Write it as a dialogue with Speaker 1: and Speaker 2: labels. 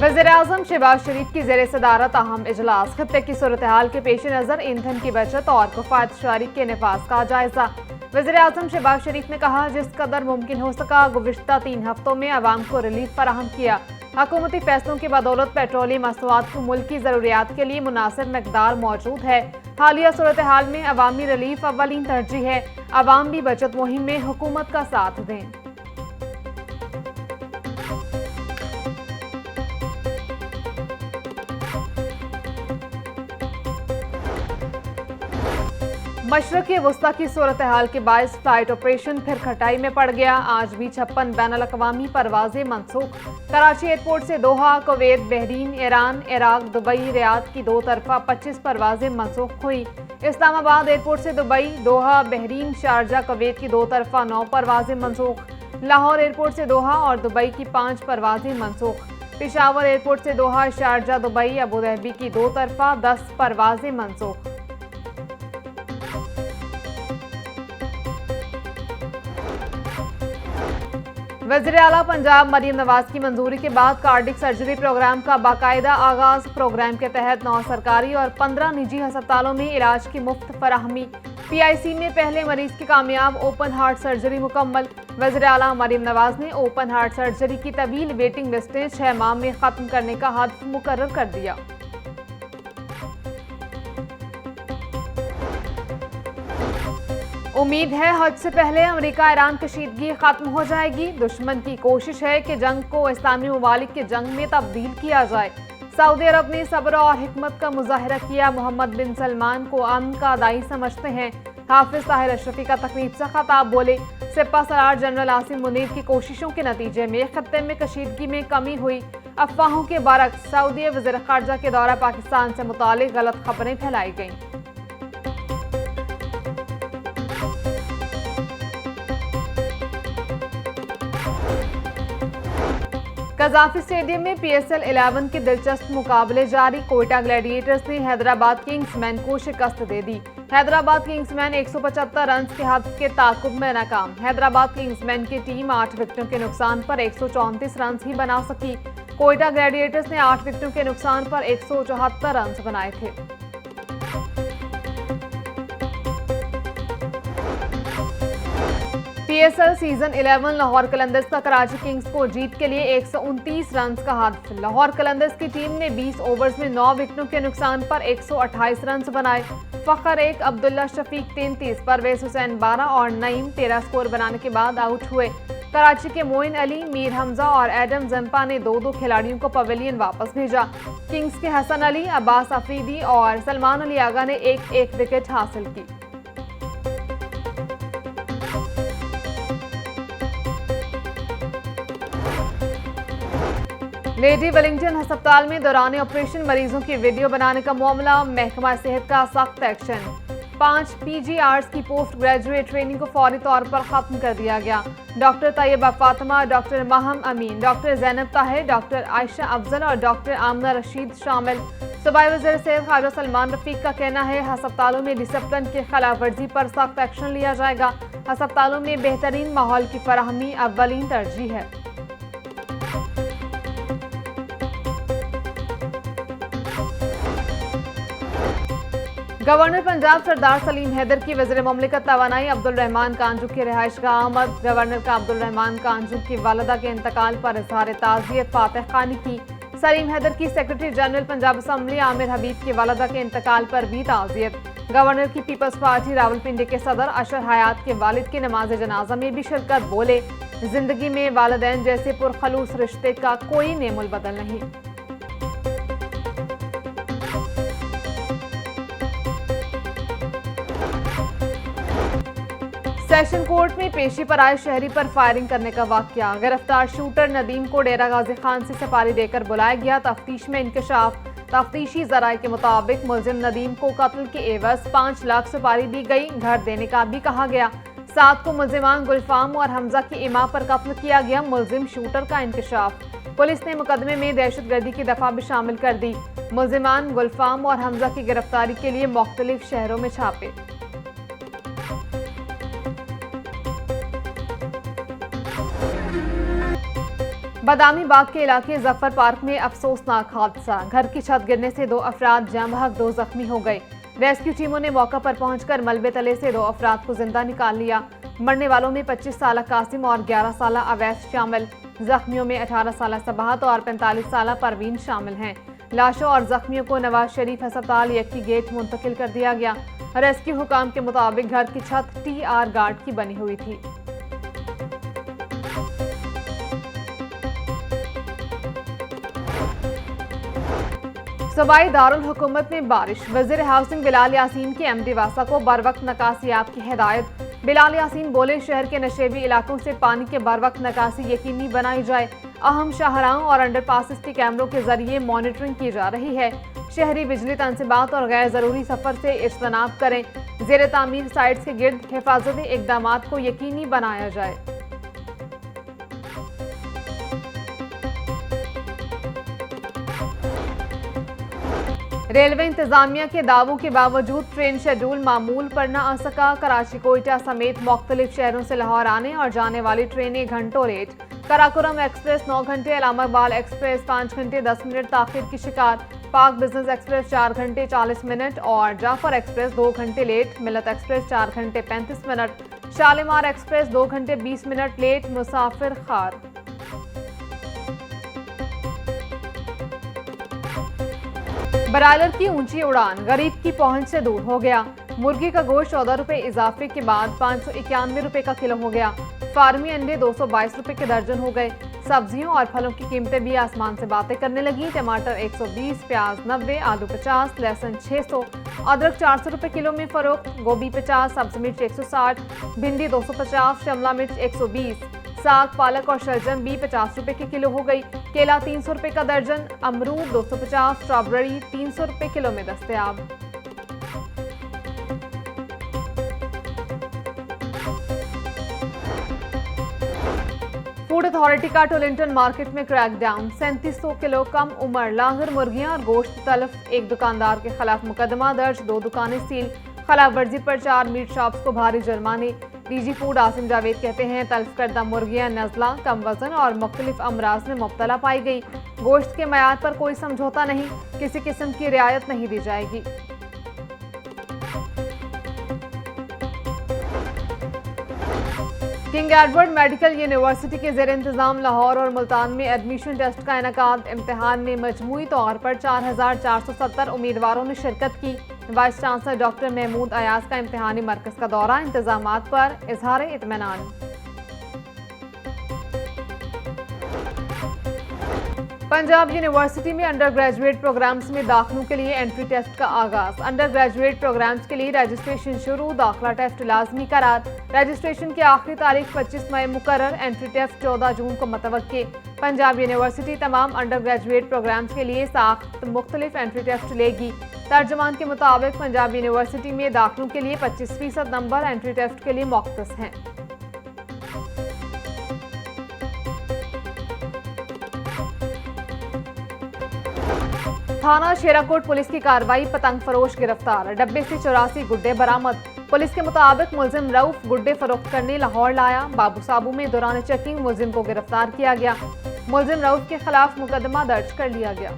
Speaker 1: वज़ीर-ए-आज़म शहबाज शरीफ की ज़ेर सदारत अहम इजलास। खत्ते की सूरत हाल के पेश नज़र ईंधन की बचत और किफ़ायत शरारी के नफाज का जायजा। वज़ीर-ए-आज़म शहबाज शरीफ ने कहा, जिस कदर मुमकिन हो सका गुज़िश्ता 3 हफ्तों में अवाम को रिलीफ फराहम किया। हुकूमती फैसलों की बदौलत पेट्रोलियम मसनूआत की मुल्क की ज़रूरियात के लिए मुनासिब मकदार मौजूद है। हालिया सूरत हाल में अवामी रिलीफ अव्वलीन तरजीह है। अवाम भी बचत मुहिम में हुकूमत का साथ दें। मशरक़ी वस्ता की सूरत हाल के बायस फ्लाइट ऑपरेशन फिर खटाई में पड़ गया। आज भी 56 बैनुल-अक़वामी परवाजें मनसूख। कराची एयरपोर्ट से Doha, Kuwait, Bahrain, Iran, Iraq, Dubai, Riyadh की 2 तरफा 25 परवाजें मनसूख हुई। इस्लामाबाद एयरपोर्ट से Dubai, Doha, Bahrain, Sharjah, Kuwait की 2 तरफा 9 परवाजें मनसूख। लाहौर एयरपोर्ट से दोहा और दुबई की 5 परवाजें मनसूख। पेशावर एयरपोर्ट से दोहा, शारजा, दुबई, अबू धाबी की 2 तरफा 10 परवाजें मनसूख। वज़ीर आला पंजाब मरीम नवाज की मंजूरी के बाद कार्डिक सर्जरी प्रोग्राम का बाकायदा आगाज। प्रोग्राम के तहत 9 सरकारी और 15 निजी अस्पतालों में इलाज की मुफ्त फराहमी। PIC में पहले मरीज की कामयाब ओपन हार्ट सर्जरी मुकम्मल। वज़ीर आला मरीम नवाज ने ओपन हार्ट सर्जरी की तवील वेटिंग लिस्टें 6 माह में खत्म करने का हदफ मुकर्रर कर दिया। उम्मीद है हज से पहले अमेरिका ईरान कशीदगी खत्म हो जाएगी। दुश्मन की कोशिश है कि जंग को इस्लामी ममालिक के जंग में तब्दील किया जाए। सऊदी अरब ने सब्र और हिकमत का मुजाहिरा किया। मोहम्मद बिन सलमान को अमन का दाई समझते हैं। हाफिज ताहिर अशरफी का तकरीब से खिताब बोले, सिपा सलार जनरल आसिम मुनीर की कोशिशों के नतीजे में खत्ते में कशीदगी में कमी हुई। अफवाहों के बरक्स सऊदी वज़ीर ख़ारजा के दौरा पाकिस्तान से मुतालिक गलत खबरें फैलाई गईं। कज़ाफी स्टेडियम में PSL 11 के दिलचस्प मुकाबले जारी। कोयटा ग्लैडिएटर्स ने हैदराबाद किंग्समैन को शिकस्त दे दी। हैदराबाद किंग्समैन 175 रन के हद के ताकुब में नाकाम। हैदराबाद किंग्समैन की टीम 8 विकेटों के नुकसान पर 134 रन ही बना सकी। कोयटा ग्लैडिएटर्स ने 8 विकेटों के नुकसान पर 174 रन बनाए थे। PSL सीजन 11 लाहौर कलंदर्स का कराची किंग्स को जीत के लिए 129 रन का हदफ। लाहौर कलंदर्स की टीम ने 20 ओवर्स में 9 विकेटों के नुकसान पर 128 रन बनाए। फखर 1, अब्दुल्ला शफीक 33, परवेज हुसैन 12 और नईम 13 स्कोर बनाने के बाद आउट हुए। कराची के मोइन अली, मीर हमजा और एडम जंपा ने 2-2 खिलाड़ियों को पवेलियन वापस भेजा। किंग्स के हसन अली, अब्बास अफरीदी और सलमान अली आगा ने 1-1 विकेट हासिल की। लेडी वेलिंगटन अस्पताल में दौरान ऑपरेशन मरीजों की वीडियो बनाने का मामला। महकमा सेहत का सख्त एक्शन। 5 PGRs की पोस्ट ग्रेजुएट ट्रेनिंग को फौरी तौर पर खत्म कर दिया गया। डॉक्टर तैयबा फातिमा, डॉक्टर माहम अमीन, डॉक्टर जैनब ताहिर, डॉक्टर आयशा अफजल और डॉक्टर आमना रशीद शामिल। सूबाई वज़ीर सेहत ख्वाजा सलमान रफीक का कहना है, अस्पतालों में डिसिप्लिन की खिलाफ वर्जी पर सख्त एक्शन लिया जाएगा। अस्पतालों में बेहतरीन माहौल की फराहमी अव्वलीन तरजीह है। गवर्नर पंजाब सरदार सलीम हैदर की वज़ीर मुमलिकत तवानाई अब्दुल रहमान कांजू की रिहाइश का आमद। गवर्नर का अब्दुल रहमान कांजू की वालिदा के इंतकाल पर इज़हार ताज़ियत फातह खानी की। सलीम हैदर की secretary general Punjab assembly Amir Habib की वालिदा के इंतकाल पर भी ताज़ियत। गवर्नर की पीपल्स पार्टी रावलपिंडी के सदर अशर हयात के वालिद की नमाज जनाजा में भी शिरकत। बोले, जिंदगी में वालिदैन जैसे पुरखलूस रिश्ते का कोई नेमुल बदल नहीं। सेशन कोर्ट में पेशी पर आए शहरी पर फायरिंग करने का वाकया। गिरफ्तार शूटर नदीम को डेरा गाजी खान से सफारी देकर बुलाया गया। तफ्तीश में इंकशाफ। तफ्तीशी जराये के मुताबिक मुलजिम नदीम को कत्ल के एवज 5 लाख सुपारी दी गई। घर देने का भी कहा गया। 7 को मुलजिमान गुलफाम और हमजा की इमा पर कत्ल किया गया। मुलजिम शूटर का इंकशाफ। पुलिस ने मुकदमे में दहशतगर्दी की दफा भी शामिल कर दी। मुलजिमान गुलफाम और हमजा की गिरफ्तारी के लिए मुख्तलिफ शहरों में छापे। बादामी बाग के इलाके जफर पार्क में अफसोसनाक हादसा, घर की छत गिरने से 2 अफराद जाँ बहक 2 जख्मी हो गए। रेस्क्यू टीमों ने मौका पर पहुंचकर मलबे तले से 2 अफराद को जिंदा निकाल लिया। मरने वालों में 25 साल कासिम और 11 साल अवैस शामिल। जख्मियों में 18 साल सबाहत और 45 साल परवीन शामिल हैं। लाशों और जख्मियों को नवाज शरीफ अस्पताल यक्की गेट मुंतकिल कर दिया गया। रेस्क्यू हुकाम के मुताबिक घर की छत TR गार्ड की बनी हुई थी। सूबाई दारुल हुकूमत में बारिश, वज़ीर हाउसिंग बिलाल यासीन की MD वासा को बरवक्त नकासियाब की हिदायत। बिलाल यासीन बोले, शहर के नशेबी इलाकों से पानी के बरवक्त नकासी यकीनी बनाई जाए। अहम शाहराहों और अंडरपासेस के कैमरों के जरिए मॉनिटरिंग की जा रही है। शहरी बिजली तनसीबात और गैर ज़रूरी सफ़र से इज्तनाब करें। ज़ेर तामीर साइट्स के गिर्द हिफाजती इक़दामात को यकीनी बनाया जाए। रेलवे इंतजामिया के दावों के बावजूद ट्रेन शेड्यूल मामूल पर न आ सका। कराची कोयटा समेत मुख्तलिफ शहरों से लाहौर आने और जाने वाली ट्रेनें घंटों लेट। कराकोरम एक्सप्रेस 9 घंटे, इलामा इकबाल एक्सप्रेस 5 घंटे 10 मिनट ताखिर की शिकार। पाक बिजनेस एक्सप्रेस 4 घंटे 40 मिनट और जाफर एक्सप्रेस 2 घंटे लेट। मिलत एक्सप्रेस 4 घंटे 35 मिनट। शालीमार एक्सप्रेस 2 घंटे 20 मिनट लेट। मुसाफिर खार। ब्रायलर की ऊंची उड़ान गरीब की पहुंच से दूर हो गया। मुर्गी का गोश्त 14 रुपए इजाफे के बाद 591 रुपए का किलो हो गया। फार्मी अंडे 222 रुपए के दर्जन हो गए। सब्जियों और फलों की कीमतें भी आसमान से बातें करने लगी। टमाटर 120, प्याज 90, आलू 50, लहसुन 600, अदरक 400 रुपए किलो में फरोख्त। गोभी 50, सब्जी मिर्च 160, भिंडी 250, शिमला मिर्च 120, साग पालक और शलजम भी 50 रुपए के किलो हो गई। केला 300 रुपए का दर्जन, अमरूद 250, स्ट्रॉबेरी 300 रुपए किलो में दस्तयाब। फूड अथॉरिटी का टोलिंटन मार्केट में क्रैकडाउन, 3700 किलो कम उम्र लांगर मुर्गियां और गोश्त तलफ। एक दुकानदार के खिलाफ मुकदमा दर्ज, 2 दुकानें सील। खिलाफ वर्जी पर 4 मीट शॉप्स को भारी जुर्माने। DG फूड आसिम जावेद कहते हैं, तल्फ करदा मुर्गियां नज़ला, कम वजन और मुख्तलिफ अमराज में मुब्तला पाई गई। गोश्त के मयार पर कोई समझौता नहीं, किसी किस्म की रियायत नहीं दी जाएगी। किंग एडवर्ड मेडिकल यूनिवर्सिटी के ज़ेर इंतज़ाम लाहौर और मुल्तान में एडमिशन टेस्ट का इनेकाद। इम्तिहान में मजमूई तौर पर 4470 उम्मीदवारों ने शिरकत की। Vice chancellor doctor Mahmood Ayaz का इम्तिहानी मरकज़ का दौरा, इंतजामात पर इजहार इत्मीनान। पंजाब यूनिवर्सिटी में अंडर ग्रेजुएट प्रोग्राम्स में दाखिलों के लिए एंट्री टेस्ट का आगाज। अंडर ग्रेजुएट प्रोग्राम्स के लिए रजिस्ट्रेशन शुरू, दाखिला टेस्ट लाजमी करार। रजिस्ट्रेशन की आखिरी तारीख 25 मई मुकर्रर, एंट्री टेस्ट 14 जून को मुतवक्के। पंजाब यूनिवर्सिटी तमाम अंडर ग्रेजुएट प्रोग्राम्स के लिए साख्त मुख्तलिफ एंट्री टेस्ट लेगी। तर्जमान के मुताबिक पंजाब यूनिवर्सिटी में दाखिलों के लिए 25% नंबर एंट्री टेस्ट के लिए मौखूस हैं। थाना शेराकोट पुलिस की कार्रवाई, पतंग फरोश गिरफ्तार, डब्बे से 84 गुड्डे बरामद। पुलिस के मुताबिक मुलजिम रऊफ गुड्डे फरोख्त करने लाहौर लाया। बाबू साबू में दौरान चेकिंग मुलजिम को गिरफ्तार किया गया। मुलजिम रऊफ के खिलाफ मुकदमा दर्ज कर लिया गया।